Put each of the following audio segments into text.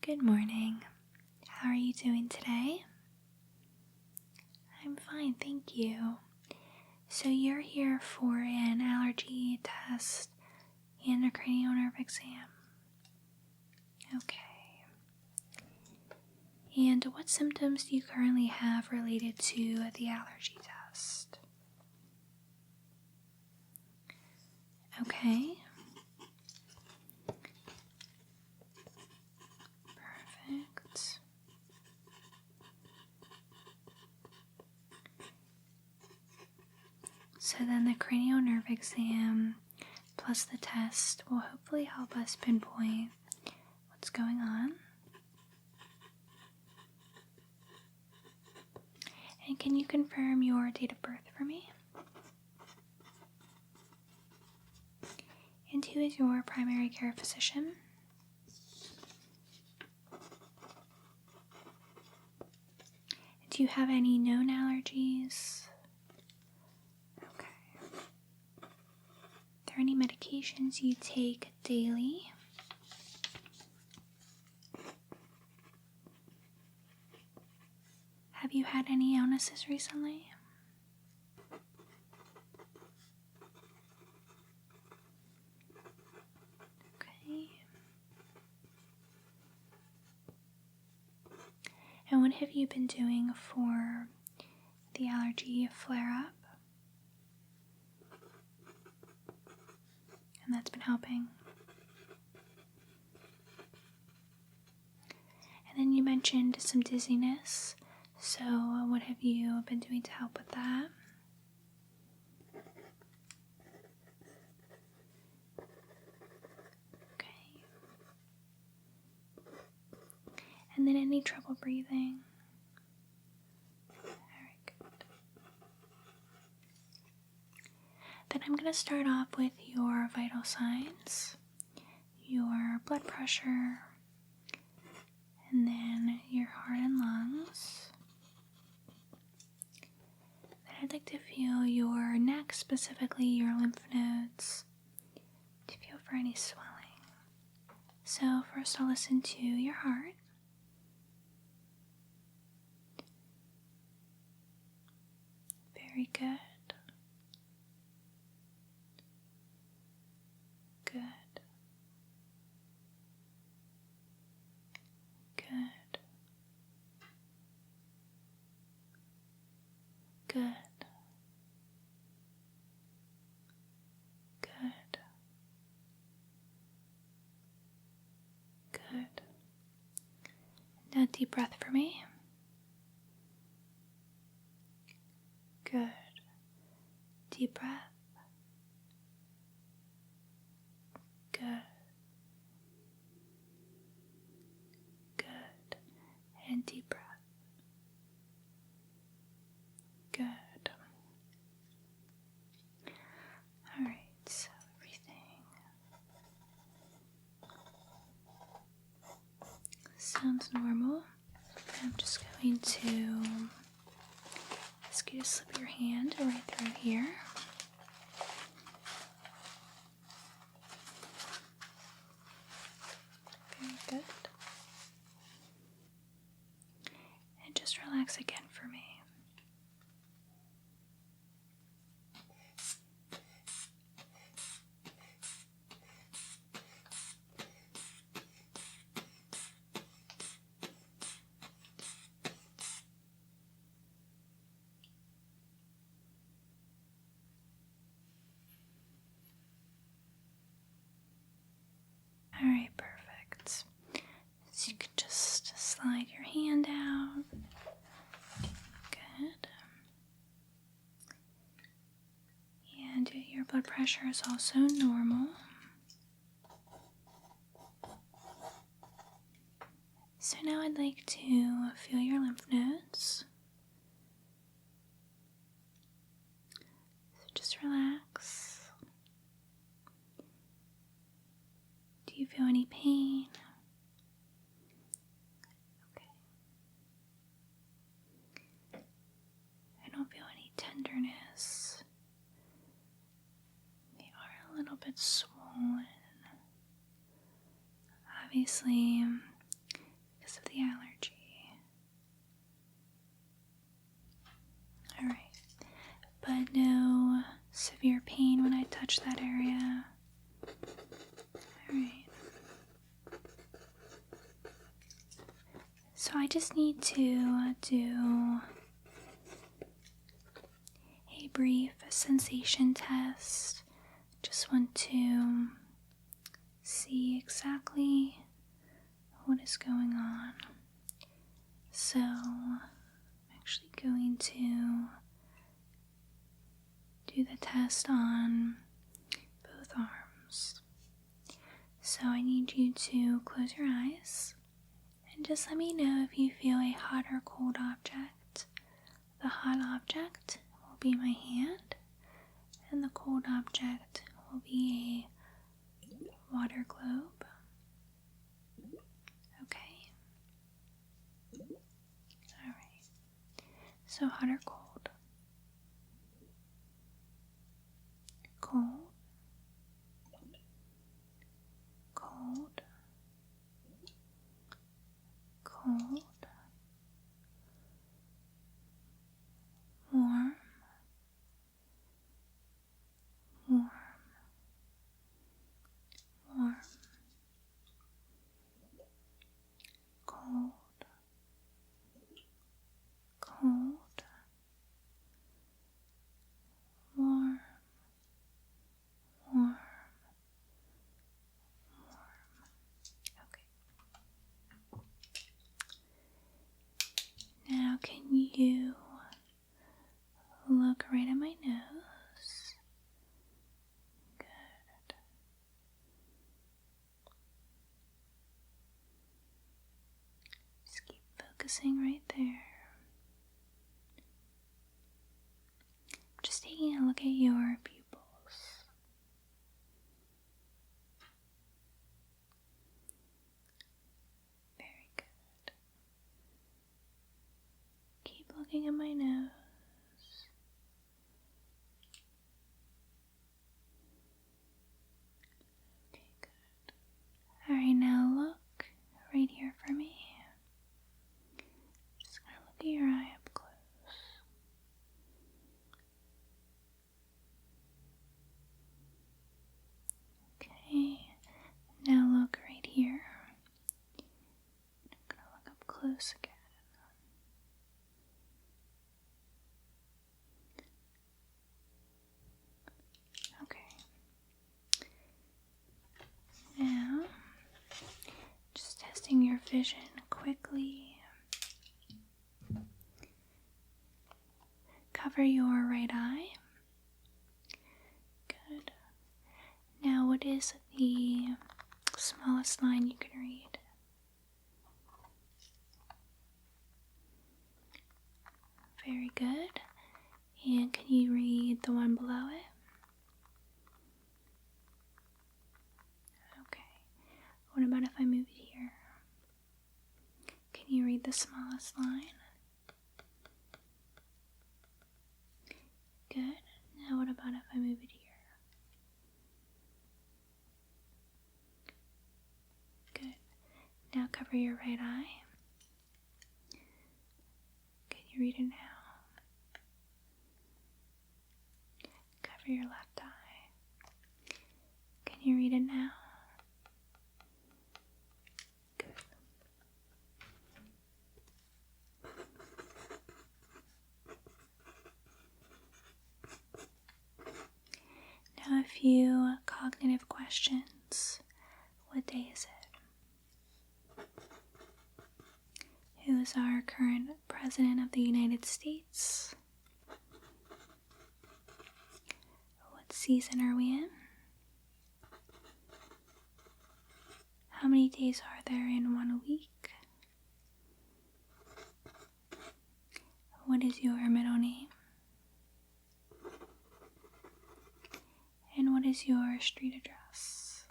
Good morning. How are you doing today? I'm fine, thank you. So you're here for an allergy test and a cranial nerve exam. Okay. And what symptoms do you currently have related to the allergy test? Okay. Perfect. So then the cranial nerve exam plus the test will hopefully help us pinpoint what's going on. And can you confirm your date of birth for me? And who is your primary care physician? Do you have any known allergies? Okay. Are there any medications you take daily? Have you had any illnesses recently? Okay. And what have you been doing for the allergy flare-up? And that's been helping. And then you mentioned some dizziness. So what have you been doing to help with that? Okay. And then any trouble breathing? Very good. Then I'm going to start off with your vital signs, your blood pressure, and then your heart and lungs. Then I'd like to feel your neck, specifically your lymph nodes, to feel for any swelling. So first I'll listen to your heart. Very good. Good. Good. Good. Good. Good. Now deep breath for me. Good. Deep breath. Good. Good. And deep breath. Good. Alright, so everything sounds normal. I'm just going to ask you to slip your hand right through here. Very good. And just relax again for me. Alright, perfect. So you can just slide your hand out. Good. And your blood pressure is also normal. So now I'd like to feel your lymph nodes. So just relax. Do you feel any pain? Okay. I don't feel any tenderness. They are a little bit swollen. Obviously, because of the allergy. Alright. But no severe pain when I touch that area. Alright. So I just need to do a brief sensation test. Just want to see exactly what is going on. So I'm actually going to do the test on both arms. So I need you to close your eyes and just let me know if you feel a hot or cold object. The hot object will be my hand, and the cold object will be a water globe. Okay. Alright. So hot or cold? Cold. Cold. Cold. Warm. Warm. Warm. Cold. Cold. Warm. Warm. Okay. Now can you look right at my nose? Good. Just keep focusing right there. Just taking a look at your pupils. Very good. Keep looking at my nose. Okay, good. Alright, now look right here for me. Just gonna look at your eye up close. Okay, now look right here. I'm gonna look up close again. Okay. Now, just testing your vision quickly. Cover your right eye. Good. Now, what is the smallest line you can read? Very good. And can you read the one below it? Okay. What about if I move it here? Can you read the smallest line? Good. Now what about if I move it here? Good. Now cover your right eye. Can you read it now? Cover your left eye. Can you read it now? Good. Now a few cognitive questions. What day is it? Who is our current President of the United States? What season are we in? How many days are there in 1 week? What is your middle name? And what is your street address?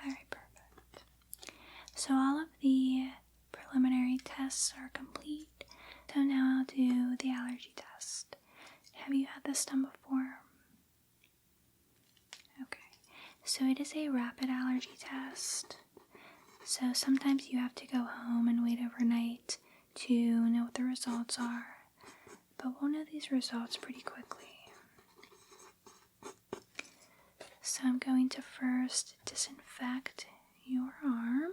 Alright, perfect. So all of the preliminary tests are complete. So now I'll do the allergy test. Have you had this done before? Okay. So it is a rapid allergy test. So sometimes you have to go home and wait overnight to know what the results are. But we'll know these results pretty quickly. So I'm going to first disinfect your arm.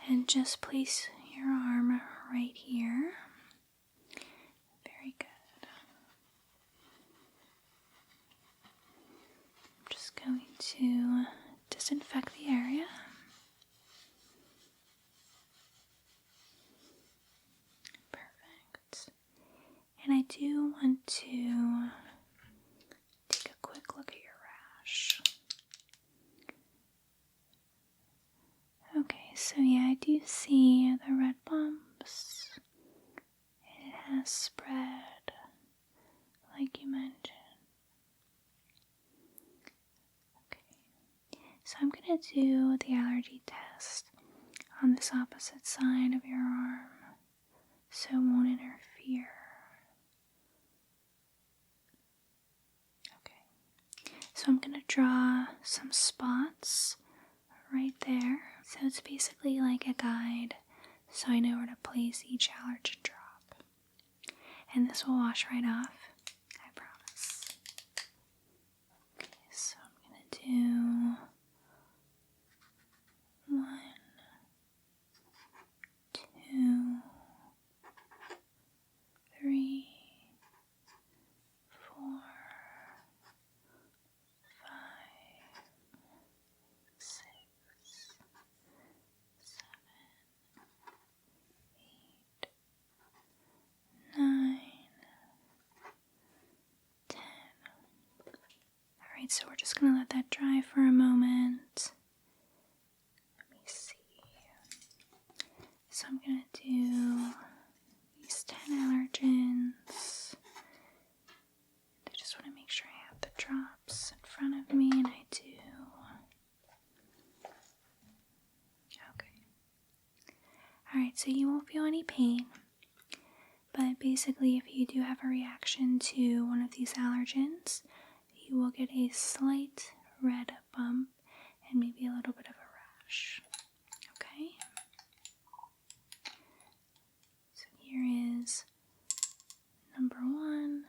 And just place your arm right here. Very good. I'm just going to disinfect the area. Perfect. And I do want to take a quick look at your rash. Okay, so yeah, I do see the red bumps. It has spread, like you mentioned. Okay, so I'm going to do the allergy test on this opposite side of your arm, so it won't interfere. Okay, so I'm going to draw some spots right there. So it's basically like a guide, so I know where to place each allergen drop. And this will wash right off, I promise. Okay, so I'm going to do 1, 2, 3, 4, 5, 6, 9, 10. Alright, so we're just going to let that dry for a moment. Let me see. So I'm going to do these 10 allergens. I just want to make sure I have the drops in front of me, and I do. Okay. Alright, so you won't feel any pain. But basically, if you do have a reaction to one of these allergens, you will get a slight red bump and maybe a little bit of a rash. Okay? So here is number 1.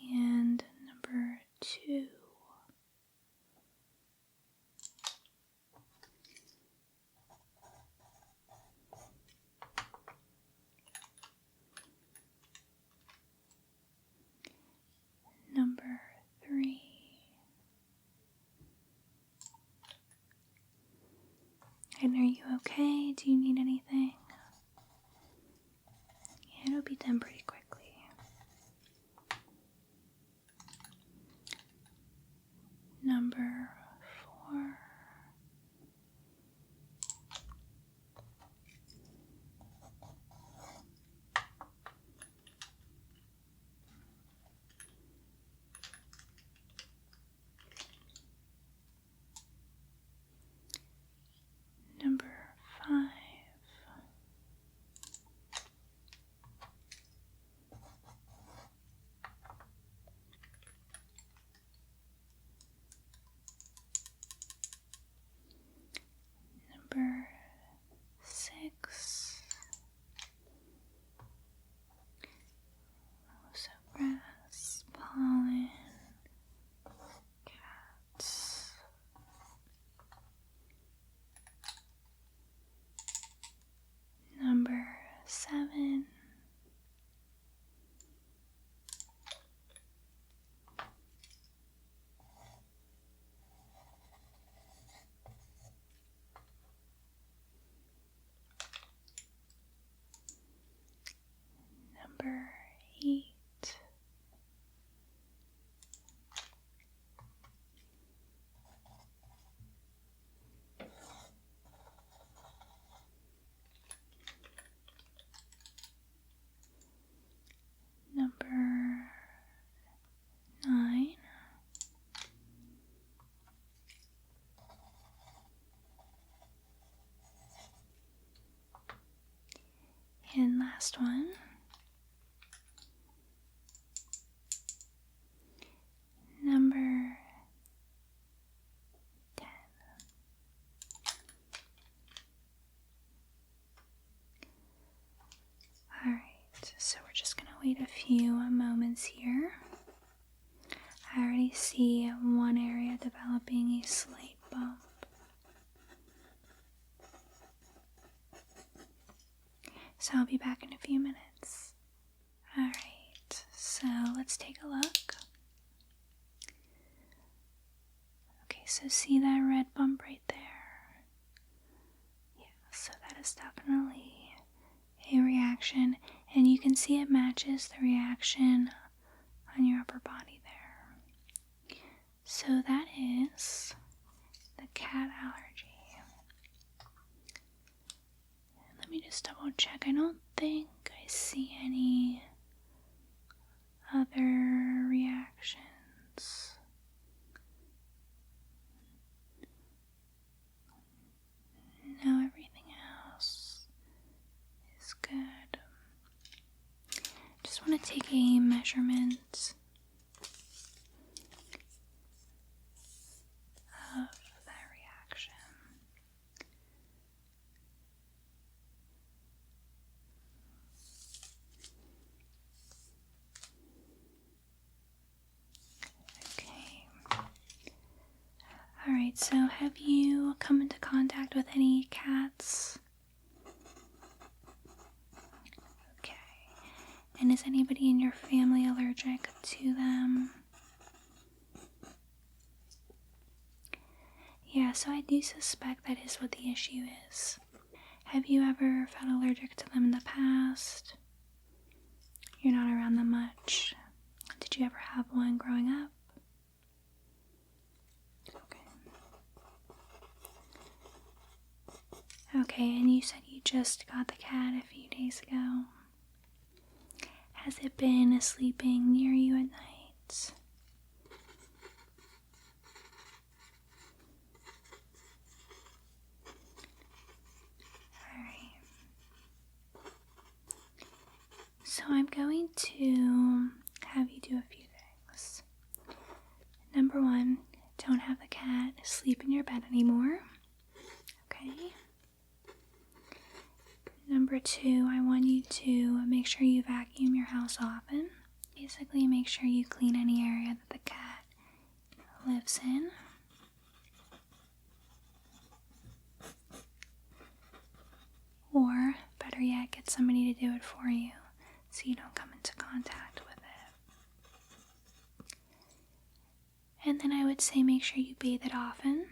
And number 2. Number 3. And are you okay? Do you need anything? Yeah, it'll be done pretty quickly. Number 4. Number 5. last one. Number 10. Alright, so we're just going to wait a few moments here. I already see one area developing a slight bump. So I'll be back in a few minutes. Alright, so let's take a look. Okay, so see that red bump right there? Yeah, so that is definitely a reaction, and you can see it matches the reaction on your upper body there. So that is the cat allergy. Let me just double check. I don't think I see any other reactions. No, everything else is good. Just want to take a measurement of that reaction. Okay. Alright, so have you come into contact with any cats? Okay. And is anybody in your family allergic to them? Yeah, so I do suspect that is what the issue is. Have you ever felt allergic to them in the past? You're not around them much. Did you ever have one growing up? Okay, and you said you just got the cat a few days ago. Has it been sleeping near you at night? Alright. So I'm going to have you do a few things. Number 1, don't have the cat sleep in your bed anymore. Okay? Number 2, I want you to make sure you vacuum your house often. Basically, make sure you clean any area that the cat lives in. Or, better yet, get somebody to do it for you so you don't come into contact with it. And then I would say make sure you bathe it often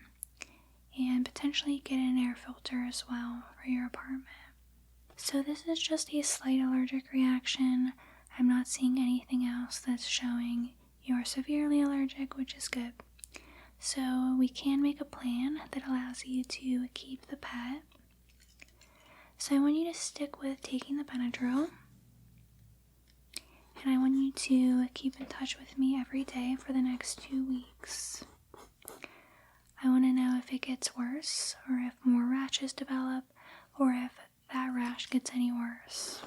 and potentially get an air filter as well for your apartment. So this is just a slight allergic reaction. I'm not seeing anything else that's showing you're severely allergic, which is good. So we can make a plan that allows you to keep the pet. So I want you to stick with taking the Benadryl. And I want you to keep in touch with me every day for the next 2 weeks. I want to know if it gets worse, or if more rashes develop, or if that rash gets any worse.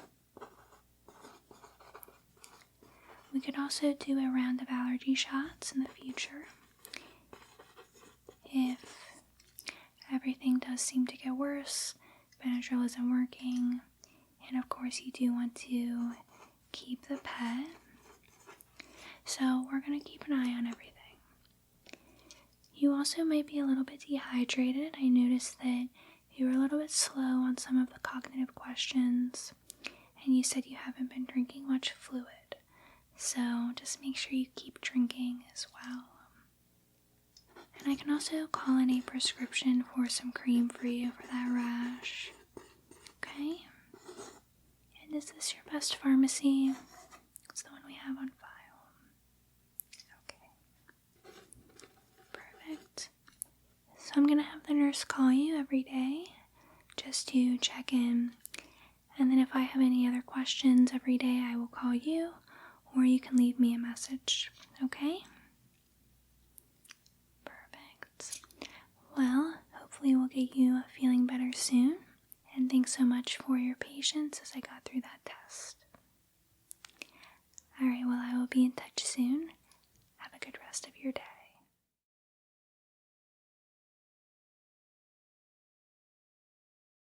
We could also do a round of allergy shots in the future if everything does seem to get worse, Benadryl isn't working, and of course you do want to keep the pet. So we're going to keep an eye on everything. You also might be a little bit dehydrated. I noticed that you were a little bit slow on some of the cognitive questions, and you said you haven't been drinking much fluid. So just make sure you keep drinking as well. And I can also call in a prescription for some cream for you for that rash. Okay? And is this your best pharmacy? It's the one we have on file. Okay. Perfect. So I'm going to have the nurse call you every day just to check in. And then if I have any other questions every day, I will call you, or you can leave me a message. Okay? Perfect. Well, hopefully we'll get you feeling better soon. And And thanks so much for your patience as I got through that test. Alright, well, I will be in touch soon. Have a good rest of your day.